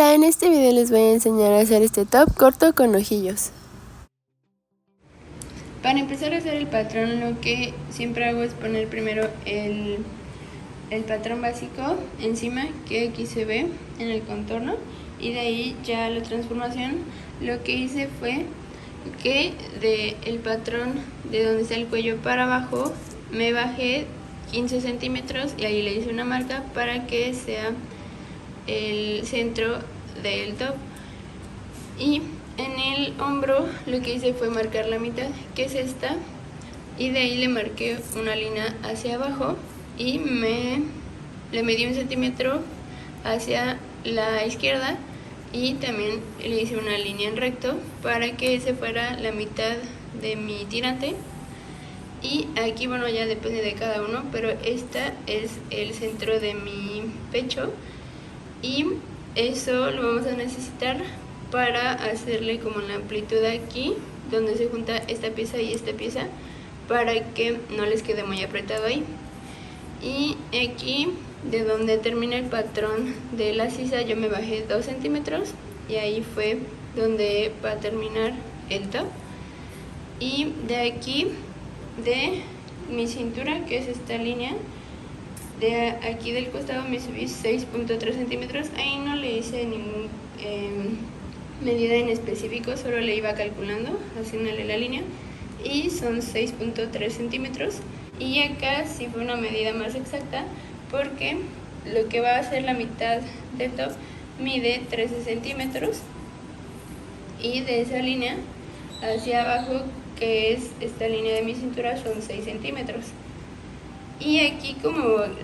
Hola, en este video les voy a enseñar a hacer este top corto con ojillos. Para empezar a hacer el patrón, lo que siempre hago es poner primero el patrón básico encima, que aquí se ve en el contorno, y de ahí ya la transformación. Lo que hice fue que del patrón de donde está el cuello para abajo me bajé 15 centímetros y ahí le hice una marca para que sea el centro del top. Y en el hombro lo que hice fue marcar la mitad, que es esta, y de ahí le marqué una línea hacia abajo y le medí 1 centímetro hacia la izquierda y también le hice una línea en recto para que ese fuera la mitad de mi tirante. Y aquí, bueno, ya depende de cada uno, pero esta es el centro de mi pecho y eso lo vamos a necesitar para hacerle como la amplitud aquí donde se junta esta pieza y esta pieza, para que no les quede muy apretado ahí. Y aquí de donde termina el patrón de la sisa yo me bajé 2 centímetros y ahí fue donde va a terminar el top. Y de aquí de mi cintura, que es esta línea, de aquí del costado me subí 6.3 centímetros. Ahí no le hice ningún medida en específico, solo le iba calculando, haciéndole la línea, y son 6.3 centímetros. Y acá sí fue una medida más exacta, porque lo que va a ser la mitad del top mide 13 centímetros, y de esa línea hacia abajo, que es esta línea de mi cintura, son 6 centímetros. Y aquí, como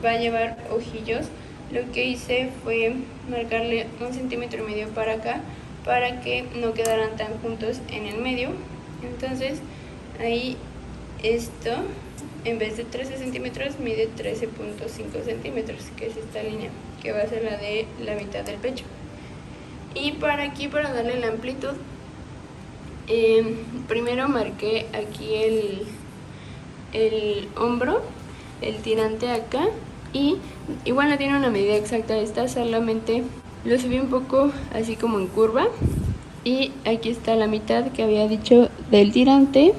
va a llevar ojillos, lo que hice fue marcarle 1,5 centímetros para acá, para que no quedaran tan juntos en el medio. Entonces ahí esto, en vez de 13 centímetros, mide 13.5 centímetros, que es esta línea, que va a ser la de la mitad del pecho. Y para aquí, para darle la amplitud, primero marqué aquí el hombro, el tirante acá, y igual no tiene una medida exacta esta, solamente lo subí un poco así como en curva. Y aquí está la mitad que había dicho del tirante,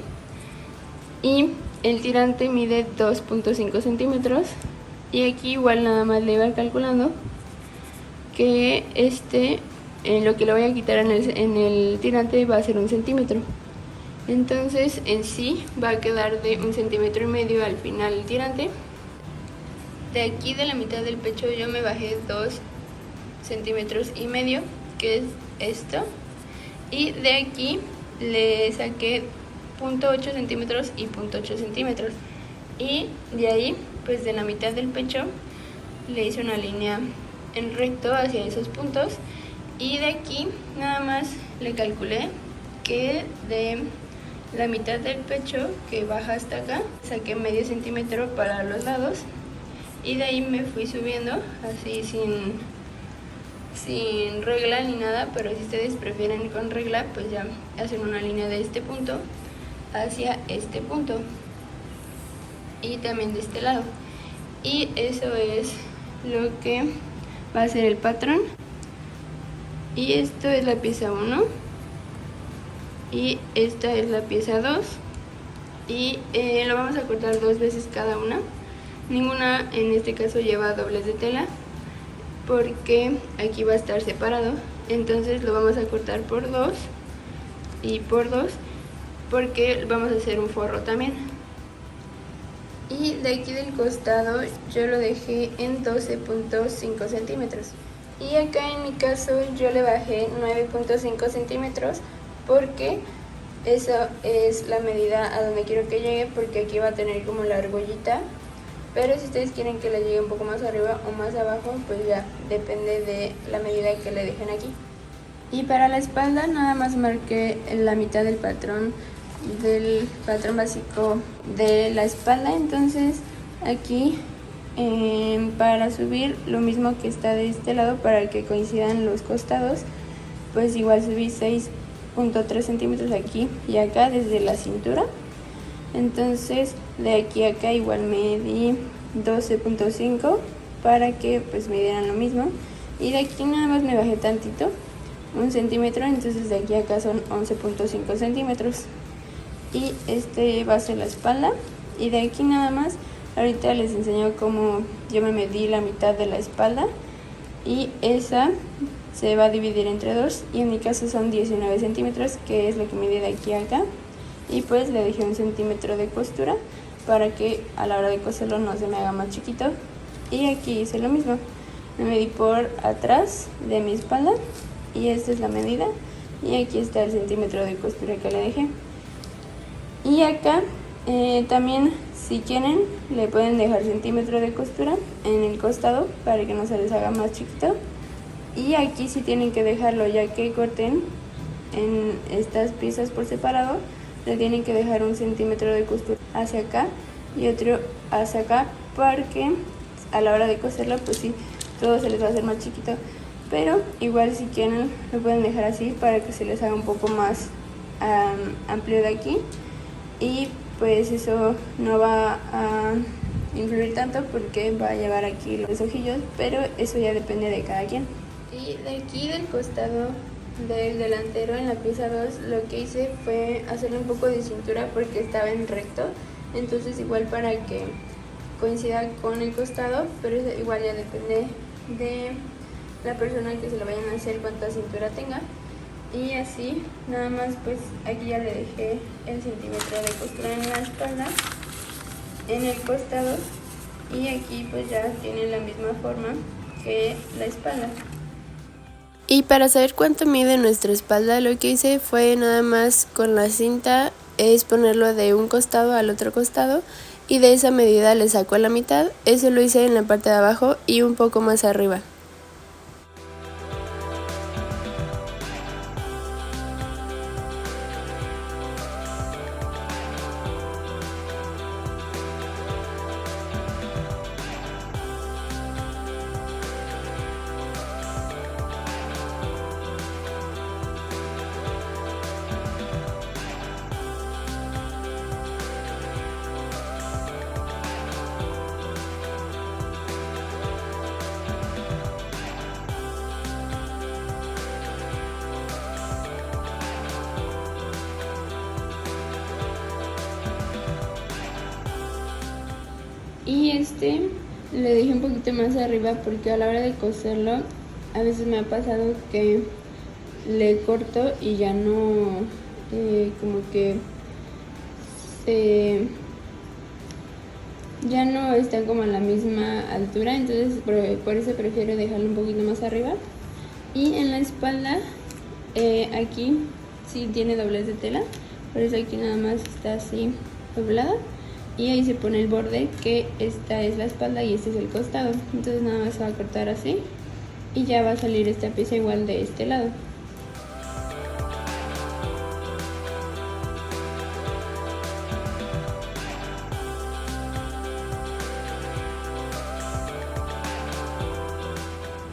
y el tirante mide 2.5 centímetros. Y aquí igual nada más le iba calculando que lo que le voy a quitar en el tirante va a ser 1 centímetro. Entonces en sí va a quedar de 1,5 centímetros al final el tirante. De aquí, de la mitad del pecho, yo me bajé 2,5 centímetros, que es esto, y de aquí le saqué 0.8 centímetros y 0.8 centímetros, y de ahí, pues de la mitad del pecho le hice una línea en recto hacia esos puntos, y de aquí nada más le calculé que de la mitad del pecho, que baja hasta acá, saqué medio centímetro para los lados, y de ahí me fui subiendo así sin regla ni nada, pero si ustedes prefieren con regla, pues ya hacen una línea de este punto hacia este punto y también de este lado. Y eso es lo que va a ser el patrón. Y esto es la pieza 1 y esta es la pieza 2, y lo vamos a cortar 2 veces cada una. Ninguna en este caso lleva doblez de tela, porque aquí va a estar separado. Entonces lo vamos a cortar por 2 y por 2, porque vamos a hacer un forro también. Y de aquí del costado yo lo dejé en 12.5 centímetros. Y acá en mi caso yo le bajé 9.5 centímetros, porque eso es la medida a donde quiero que llegue, porque aquí va a tener como la argollita. Pero si ustedes quieren que le llegue un poco más arriba o más abajo, pues ya depende de la medida que le dejen aquí. Y para la espalda nada más marqué la mitad del patrón básico de la espalda. Entonces aquí para subir lo mismo que está de este lado, para que coincidan los costados, pues igual subí 6.3 centímetros aquí y acá desde la cintura. Entonces de aquí a acá igual me di 12.5 para que pues me dieran lo mismo. y de aquí nada más me bajé tantito, 1 centímetro, entonces de aquí a acá son 11.5 centímetros. Y este va a ser la espalda, y de aquí nada más, ahorita les enseño cómo yo me medí la mitad de la espalda, y esa se va a dividir entre 2, y en mi caso son 19 centímetros, que es lo que medí de aquí a acá, y pues le dejé 1 centímetro de costura para que a la hora de coserlo no se me haga más chiquito. Y aquí hice lo mismo, me medí por atrás de mi espalda y esta es la medida, y aquí está el centímetro de costura que le dejé. Y acá también, si quieren, le pueden dejar centímetro de costura en el costado para que no se les haga más chiquito. Y aquí sí tienen que dejarlo, ya que corten en estas piezas por separado, le tienen que dejar 1 centímetro de costura hacia acá y otro hacia acá, porque a la hora de coserlo pues sí, todo se les va a hacer más chiquito, pero igual si quieren lo pueden dejar así para que se les haga un poco más amplio de aquí, y pues eso no va a influir tanto porque va a llevar aquí los ojillos, pero eso ya depende de cada quien. Y de aquí del costado del delantero, en la pieza 2, lo que hice fue hacerle un poco de cintura porque estaba en recto, entonces igual para que coincida con el costado, pero igual ya depende de la persona que se lo vayan a hacer cuánta cintura tenga. Y así nada más, pues aquí ya le dejé el centímetro de costura en la espalda, en el costado, y aquí pues ya tiene la misma forma que la espalda. Y para saber cuánto mide nuestra espalda, lo que hice fue nada más con la cinta es ponerlo de un costado al otro costado, y de esa medida le saco la mitad. Eso lo hice en la parte de abajo y un poco más arriba. Y este le dejé un poquito más arriba porque a la hora de coserlo a veces me ha pasado que le corto y ya no, como que ya no están como a la misma altura, entonces por eso prefiero dejarlo un poquito más arriba. Y en la espalda, aquí sí tiene doblez de tela, por eso aquí nada más está así doblada, y ahí se pone el borde, que esta es la espalda y este es el costado, entonces nada más se va a cortar así y ya va a salir esta pieza igual de este lado.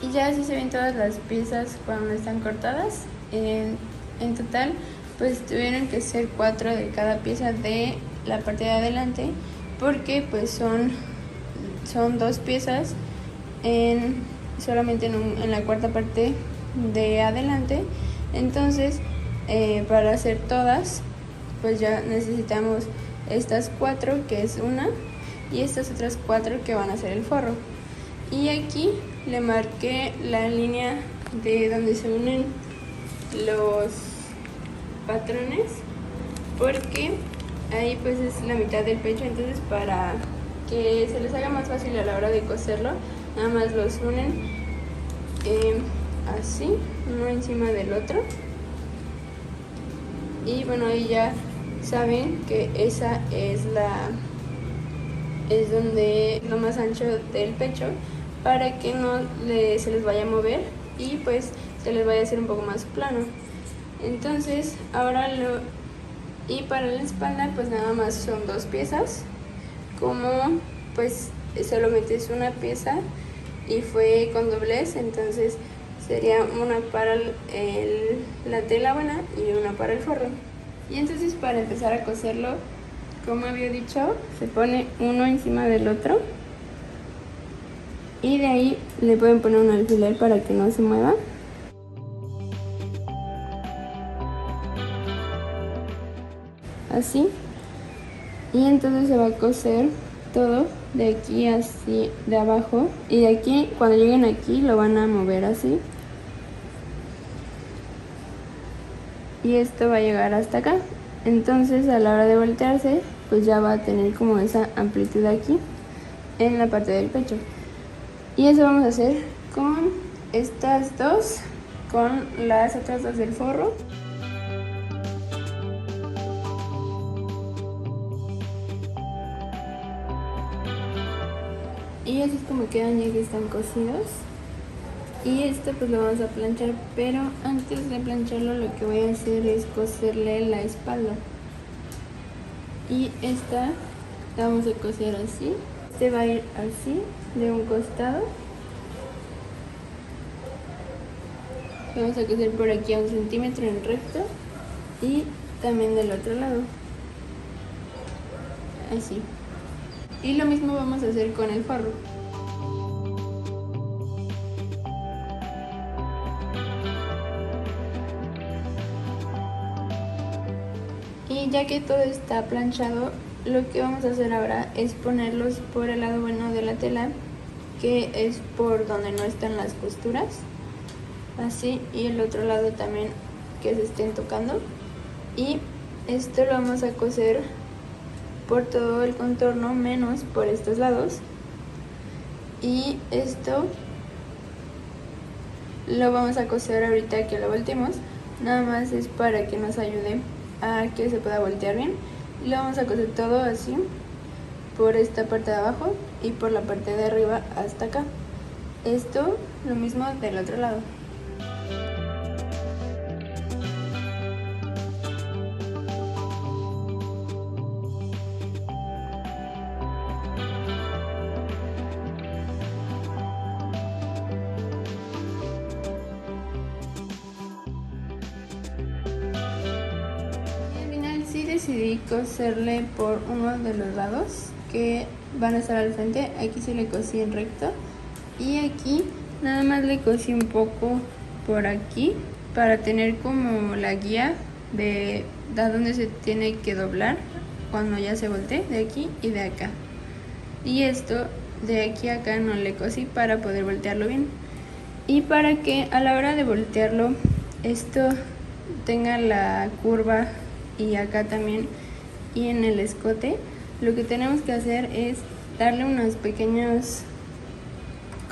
Y ya así se ven todas las piezas cuando están cortadas. En total pues tuvieron que ser 4 de cada pieza de la parte de adelante, porque pues son 2 piezas solamente en la cuarta parte de adelante. Entonces para hacer todas pues ya necesitamos estas 4, que es una, y estas otras 4 que van a ser el forro. Y aquí le marqué la línea de donde se unen los patrones, porque ahí pues es la mitad del pecho, entonces para que se les haga más fácil a la hora de coserlo, nada más los unen así, uno encima del otro, y bueno, ahí ya saben que esa es donde lo más ancho del pecho, para que no se les vaya a mover y pues se les vaya a hacer un poco más plano. Entonces ahora y para la espalda pues nada más son 2 piezas, como pues solamente es una pieza y fue con doblez, entonces sería una para la tela buena y una para el forro. Y entonces para empezar a coserlo, como había dicho, se pone uno encima del otro y de ahí le pueden poner un alfiler para que no se mueva. Así. Y entonces se va a coser todo de aquí así, de abajo, y de aquí, cuando lleguen aquí, lo van a mover así. Y esto va a llegar hasta acá. Entonces a la hora de voltearse, pues ya va a tener como esa amplitud aquí en la parte del pecho. Y eso vamos a hacer con estas dos, con las otras dos del forro. Y así es como quedan ya que están cosidos. Y esto pues lo vamos a planchar, pero antes de plancharlo lo que voy a hacer es coserle la espalda. Y esta la vamos a coser así. Este va a ir así, de un costado. Vamos a coser por aquí a 1 centímetro en recto y también del otro lado. Así. Y lo mismo vamos a hacer con el forro. Y ya que todo está planchado, lo que vamos a hacer ahora es ponerlos por el lado bueno de la tela, que es por donde no están las costuras. Así, y el otro lado también que se estén tocando. Y esto lo vamos a coser por todo el contorno menos por estos lados. Y esto lo vamos a coser ahorita que lo volteemos. Nada más es para que nos ayude a que se pueda voltear bien. Y lo vamos a coser todo así por esta parte de abajo y por la parte de arriba hasta acá. Esto lo mismo del otro lado. Decidí coserle por uno de los lados que van a estar al frente. Aquí sí le cosí en recto y aquí nada más le cosí un poco por aquí para tener como la guía de a dónde se tiene que doblar cuando ya se voltee, de aquí y de acá. Y esto de aquí a acá no le cosí para poder voltearlo bien y para que a la hora de voltearlo esto tenga la curva. Y acá también, y en el escote, lo que tenemos que hacer es darle unos pequeños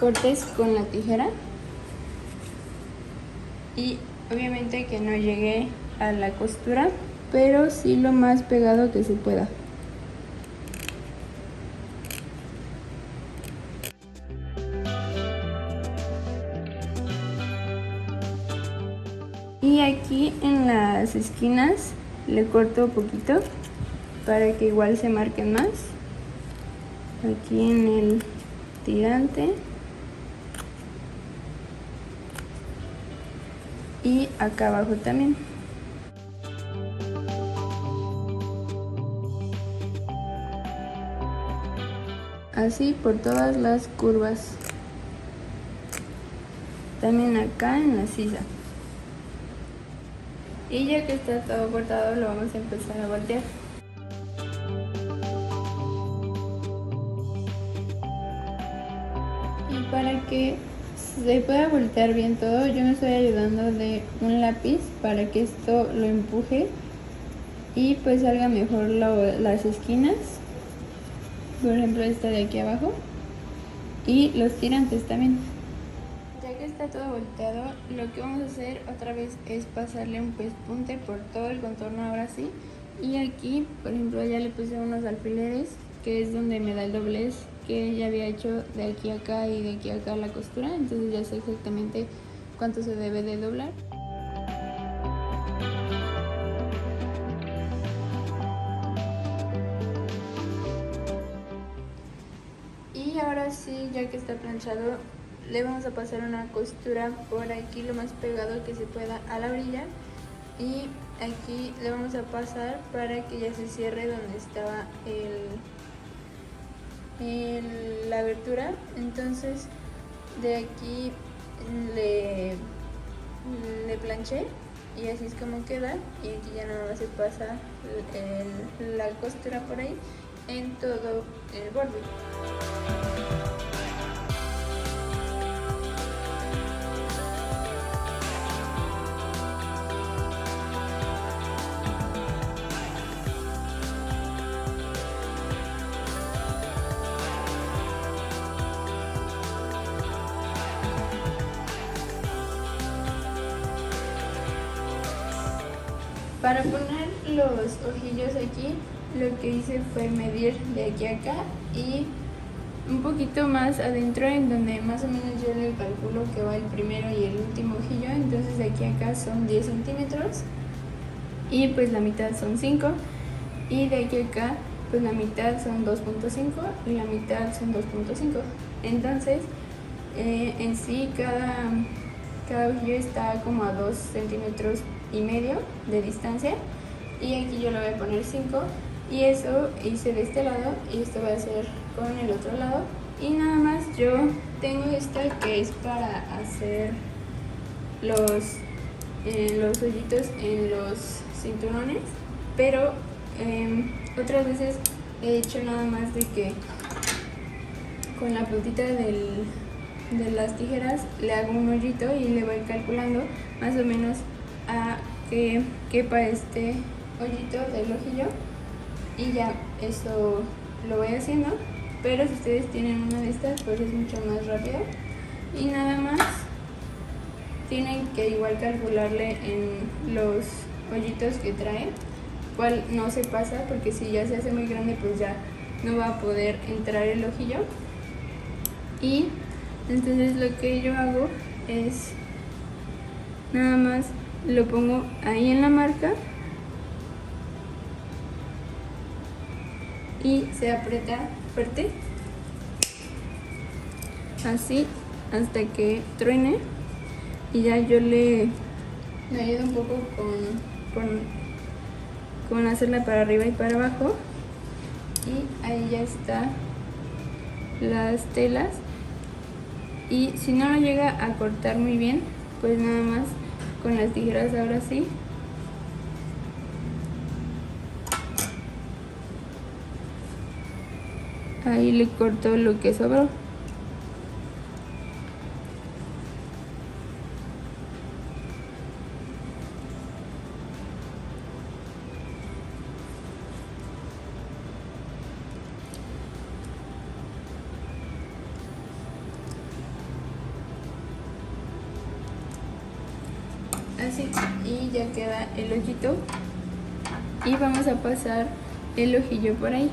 cortes con la tijera y obviamente que no llegue a la costura, pero sí lo más pegado que se pueda. Y aquí en las esquinas le corto un poquito para que igual se marquen más. Aquí en el tirante y acá abajo también. Así por todas las curvas. También acá en la sisa. Y ya que está todo cortado, lo vamos a empezar a voltear. Y para que se pueda voltear bien todo, yo me estoy ayudando de un lápiz para que esto lo empuje y pues salga mejor las esquinas. Por ejemplo, esta de aquí abajo. Y los tirantes también. Ya que está todo volteado, lo que vamos a hacer otra vez es pasarle un pespunte por todo el contorno ahora sí. Y aquí, por ejemplo, ya le puse unos alfileres, que es donde me da el doblez, que ya había hecho de aquí a acá y de aquí a acá la costura. Entonces ya sé exactamente cuánto se debe de doblar. Y ahora sí, ya que está planchado, le vamos a pasar una costura por aquí lo más pegado que se pueda a la orilla y aquí le vamos a pasar para que ya se cierre donde estaba la abertura. Entonces de aquí le planché y así es como queda, y aquí ya nada más se pasa la costura por ahí en todo el borde. Para poner los ojillos aquí, lo que hice fue medir de aquí a acá y un poquito más adentro, en donde más o menos yo le calculo que va el primero y el último ojillo. Entonces de aquí a acá son 10 centímetros y pues la mitad son 5, y de aquí a acá pues la mitad son 2.5 y la mitad son 2.5. Entonces en sí cada ojillo está como a 2 centímetros y medio de distancia, y aquí yo le voy a poner 5, y eso hice de este lado y esto va a ser con el otro lado. Y nada más yo tengo esta que es para hacer los hoyitos en los cinturones, pero otras veces he hecho nada más de que con la puntita de las tijeras le hago un hoyito y le voy calculando más o menos a que quepa este hoyito del ojillo, y ya eso lo voy haciendo. Pero si ustedes tienen una de estas, pues es mucho más rápido, y nada más tienen que igual calcularle en los hoyitos que trae cuál no se pasa, porque si ya se hace muy grande pues ya no va a poder entrar el ojillo. Y entonces lo que yo hago es nada más lo pongo ahí en la marca y se aprieta fuerte, así hasta que truene, y ya yo le ayudo un poco con hacerla para arriba y para abajo, y ahí ya está las telas. Y si no lo llega a cortar muy bien, pues nada más con las tijeras ahora sí ahí le corto lo que sobró. Así, y ya queda el ojito, y vamos a pasar el ojillo por ahí,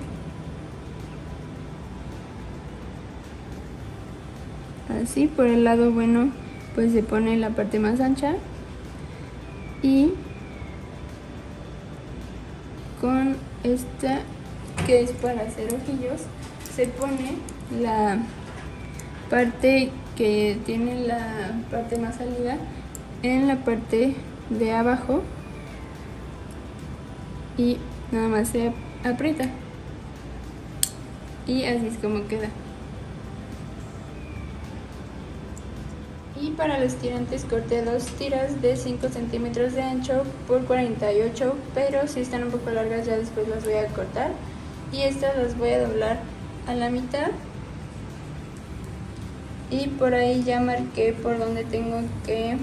así. Por el lado bueno pues se pone la parte más ancha, y con esta que es para hacer ojillos se pone la parte que tiene la parte más salida en la parte de abajo, y nada más se aprieta, y así es como queda. Y para los tirantes corté 2 tiras de 5 centímetros de ancho por 48, pero si están un poco largas ya después las voy a cortar, y estas las voy a doblar a la mitad, y por ahí ya marqué por donde tengo que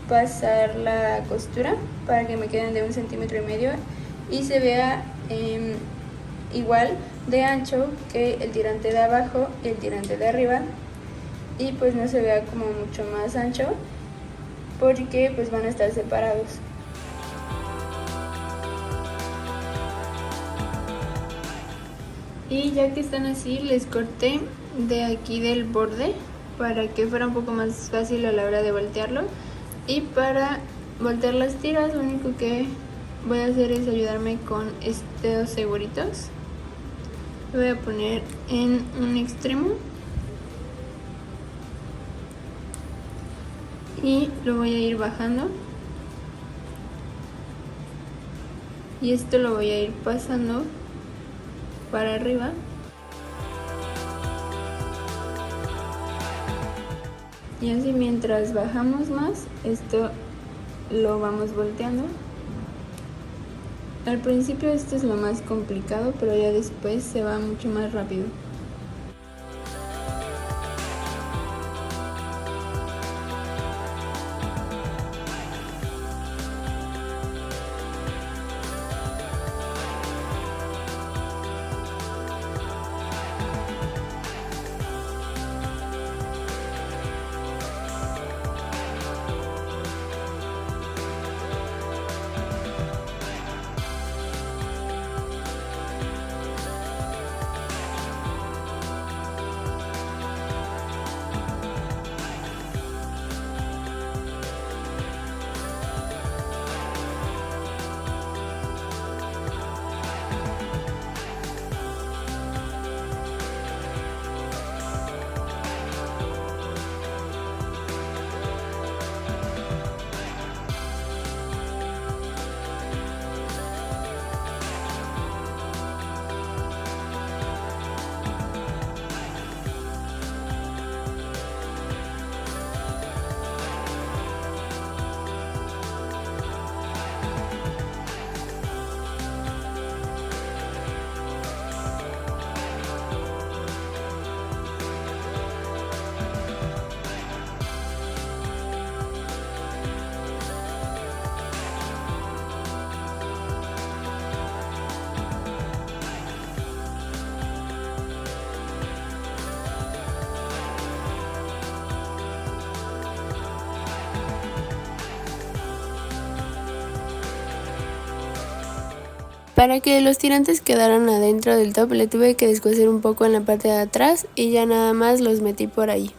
pasar la costura para que me queden de 1,5 centímetros y se vea igual de ancho que el tirante de abajo y el tirante de arriba, y pues no se vea como mucho más ancho porque pues van a estar separados. Y ya que están así, les corté de aquí del borde para que fuera un poco más fácil a la hora de voltearlo. Y para voltear las tiras, lo único que voy a hacer es ayudarme con estos seguritos. Lo voy a poner en un extremo y lo voy a ir bajando, y esto lo voy a ir pasando para arriba. Y así mientras bajamos más, esto lo vamos volteando. Al principio esto es lo más complicado, pero ya después se va mucho más rápido. Para que los tirantes quedaran adentro del top le tuve que descoser un poco en la parte de atrás y ya nada más los metí por ahí.